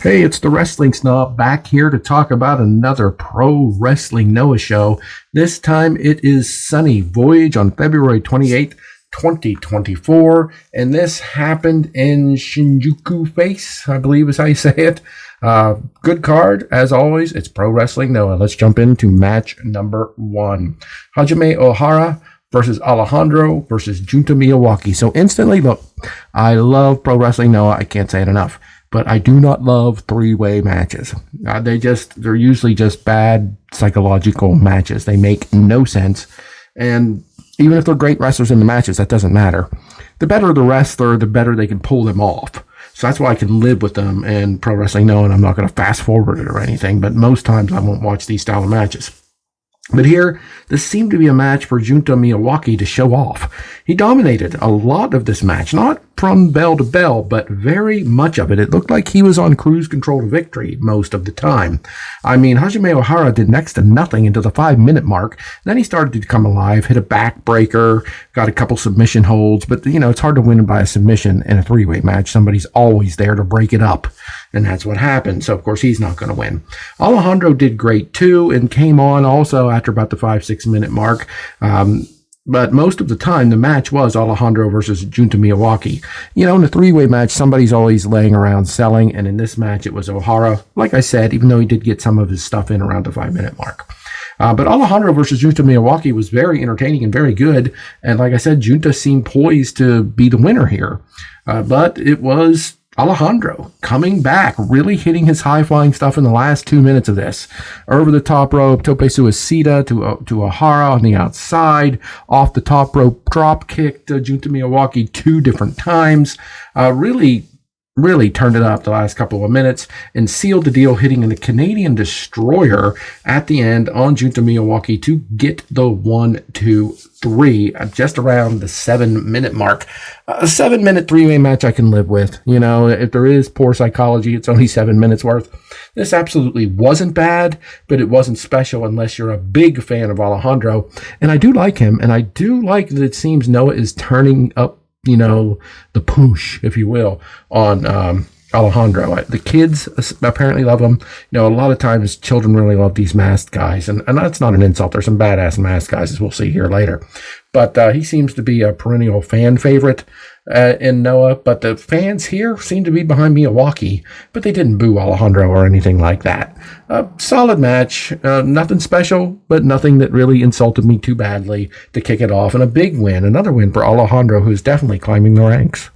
Hey, it's the Wrestling Snob back here to talk about another Pro Wrestling Noah show. This time it is Sunny Voyage on February 28th, 2024, and this happened in Shinjuku Face, I believe is how you say it. Good card, as always. It's Pro Wrestling Noah. Let's jump into match number 1. Hajime Ohara versus Alejandro versus Junta Miyawaki. So instantly, look, I love Pro Wrestling Noah. I can't say it enough. But I do not love three-way matches. They're usually just bad psychological matches. They make no sense. And even if they're great wrestlers in the matches, that doesn't matter. The better the wrestler, the better they can pull them off. So that's why I can live with them in Pro Wrestling Noah, and I'm not going to fast forward it or anything. But most times I won't watch these style of matches. But here, this seemed to be a match for Junta Miyawaki to show off. He dominated a lot of this match, not from bell to bell, but very much of it. It looked like he was on cruise control to victory most of the time. I mean, Hajime Ohara did next to nothing until the 5-minute mark. Then he started to come alive, hit a backbreaker, got a couple submission holds. But, it's hard to win by a submission in a three-way match. Somebody's always there to break it up. And that's what happened. So, of course, he's not going to win. Alejandro did great, too, and came on also after about the 5-6 minute mark. But most of the time, the match was Alejandro versus Junta Miyawaki. In a three-way match, somebody's always laying around selling. And in this match, it was Ohara. Like I said, even though he did get some of his stuff in around the 5-minute mark. But Alejandro versus Junta Miyawaki was very entertaining and very good. And like I said, Junta seemed poised to be the winner here. But it was Alejandro coming back, really hitting his high-flying stuff in the last 2 minutes of this. Over the top rope, tope suicida to Ohara on the outside. Off the top rope, drop kick to Junta Miyawaki 2 different times. Really turned it up the last couple of minutes and sealed the deal, hitting the Canadian Destroyer at the end on Junta Miyawaki to get the 1, 2, 3 just around the 7-minute mark. A 7-minute three-way match I can live with. If there is poor psychology, it's only 7 minutes worth. This absolutely wasn't bad, but it wasn't special unless you're a big fan of Alejandro. And I do like him, and I do like that it seems Noah is turning up the push, if you will, on Alejandro. The kids apparently love him. A lot of times children really love these masked guys, and that's not an insult. There's some badass masked guys, as we'll see here later. But he seems to be a perennial fan favorite in Noah. But the fans here seem to be behind Miyawaki, but they didn't boo Alejandro or anything like that. Solid match, nothing special, but nothing that really insulted me too badly to kick it off. And a big win, another win for Alejandro, who's definitely climbing the ranks.